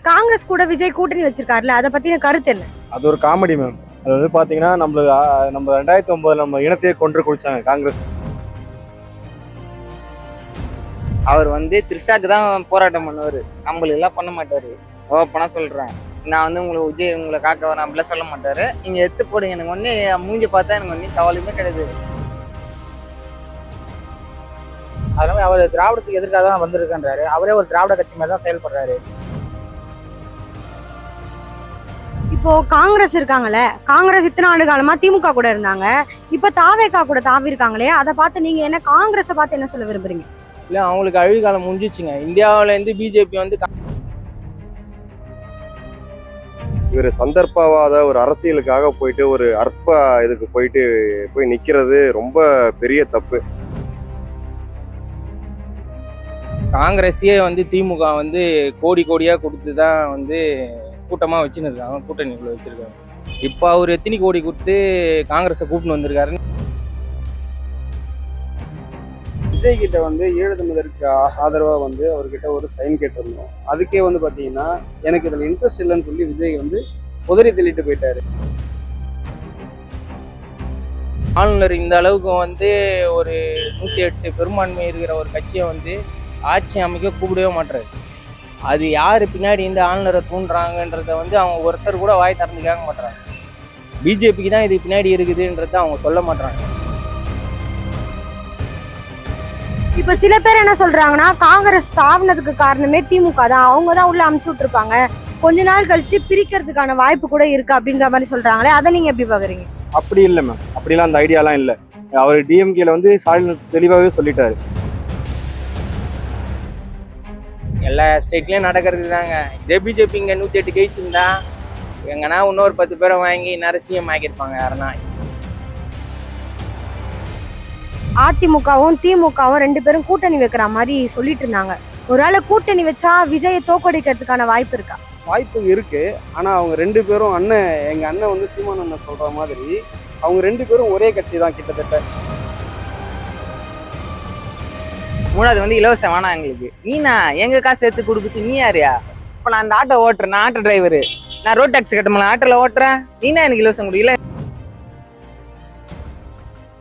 காங்கிரஸ் கூட விஜய் கூட்டணி வச்சிருக்காருல்ல, அதை பத்தின கருத்து என்ன? அது ஒரு காமெடி மேம். அது வந்து பாத்தீங்கன்னா நம்ம 2009 நம்ம இனத்தையே கொன்று குடிச்சாங்க காங்கிரஸ். அவர் வந்து த்ரிஷாக்கு தான் போராட்டம் பண்ணுவார், நம்மளுக்கு எல்லாம் பண்ண மாட்டாரு. ஓப்பனா சொல்றேன், நான் வந்து உங்களை காக்க வரேன் அப்படிலாம் சொல்ல மாட்டாரு. நீங்க எடுத்து போடுங்க, எனக்கு ஒண்ணு மூஞ்சி பார்த்தா எனக்கு ஒன்றும் கவலையுமே கிடையாது. அதனால அவர் திராவிடத்துக்கு எதிர்க்காக தான் வந்திருக்கின்றாரு. அவரே ஒரு திராவிட கட்சி மாதிரி தான் செயல்படுறாரு. இப்போ காங்கிரஸ் இருக்காங்கல்ல, காங்கிரஸ் இத்தனை ஆண்டு காலமா திமுக கூட இருந்தாங்க, இப்ப தாவேகா கூட தாவி இருக்காங்களே, அதை பார்த்து நீங்க என்ன காங்கிரஸை பார்த்து என்ன சொல்ல விரும்புறீங்க? இல்லை, அவங்களுக்கு அழிவு காலம் முடிஞ்சிச்சுங்க. இந்தியாவிலேருந்து பிஜேபி வந்து இவர் சந்தர்ப்பவாத ஒரு அரசியலுக்காக போயிட்டு ஒரு அற்ப இதுக்கு போய் நிக்கிறது ரொம்ப பெரிய தப்பு. காங்கிரஸையே வந்து திமுக வந்து கோடி கோடியாக கொடுத்து தான் வந்து கூட்டமாக வச்சுன்னு இருக்காங்க, கூட்டணிக்குள்ள வச்சிருக்காங்க. இப்போ அவர் எத்தனை கோடி கொடுத்து காங்கிரஸை கூப்பிட்டு வந்திருக்காருன்னு. விஜய் கிட்ட வந்து ஈழத்தமிழருக்கு ஆதரவாக வந்து அவர்கிட்ட ஒரு சைன் கேட்டிருந்தோம். அதுக்கே வந்து பார்த்தீங்கன்னா எனக்கு இதில் இன்ட்ரெஸ்ட் இல்லைன்னு சொல்லி விஜய் வந்து உதறி தள்ளிட்டு போயிட்டாரு. ஆளுநர் இந்த அளவுக்கு வந்து ஒரு 108 பெரும்பான்மை இருக்கிற ஒரு கட்சியை வந்து ஆட்சி அமைக்க கூப்பிடவே மாட்டாரு. அது யார் பின்னாடி இந்த ஆளுநரை தூண்டுறாங்கன்றத வந்து அவங்க ஒருத்தர் கூட வாய் திறந்து கேட்க மாட்டாங்க. பிஜேபிக்கு தான் இது பின்னாடி இருக்குதுன்றத அவங்க சொல்ல மாட்டாங்க. இப்ப சில பேர் என்ன சொல்றாங்கன்னா, காங்கிரஸ் தாவினதுக்கு காரணமே திமுக தான், அவங்க தான் உள்ள அமுச்சு விட்டுருப்பாங்க, கொஞ்ச நாள் கழிச்சு பிரிக்கிறதுக்கான வாய்ப்பு கூட இருக்கு அப்படின்ற மாதிரி சொல்றாங்களே, அதை நீங்க எப்படி பாக்குறீங்க? அப்படி இல்லை மேம், அப்படிலாம் அந்த ஐடியாலாம் இல்லை. அவர் டிஎம்கேல வந்து ஸ்டாலின் தெளிவாகவே சொல்லிட்டாரு. எல்லா ஸ்டேட்லயும் நடக்கிறது தாங்க. இதே பிஜேபி இங்க 108 ஜெயிச்சிருந்தா எங்கன்னா இன்னொரு 10 பேரை வாங்கி நரசியம் ஆக்கியிருப்பாங்க யாருன்னா. அதிமுகவும் திமுகவும் 2 பேரும் கூட்டணி வைக்கிற மாதிரி சொல்லிட்டு இருந்தாங்க. ஒருவேளை கூட்டணி வச்சா விஜயை தோக்கடிக்கிறதுக்கான வாய்ப்பு இருக்கா? வாய்ப்பு இருக்கு. ஆனால் அவங்க 2 பேரும் எங்கள் அண்ணன் வந்து சீமான் அண்ணன் சொல்கிற மாதிரி அவங்க 2 பேரும் ஒரே கட்சி தான் கிட்டத்தட்ட. மூணாவது வந்து இலவசம் வேணாம் எங்களுக்கு. நீனா எங்க காசு எடுத்து கொடுக்குது, நீ யாரியா? இப்போ நான் அந்த ஆட்டோ ஓட்டுறேன், நான் ஆட்டோ டிரைவரு, நான் ரோட் டாக்ஸி கட்டணும், ஆட்டோல ஓட்டுறேன். நீனா எனக்கு இலவசம் கொடுக்கல.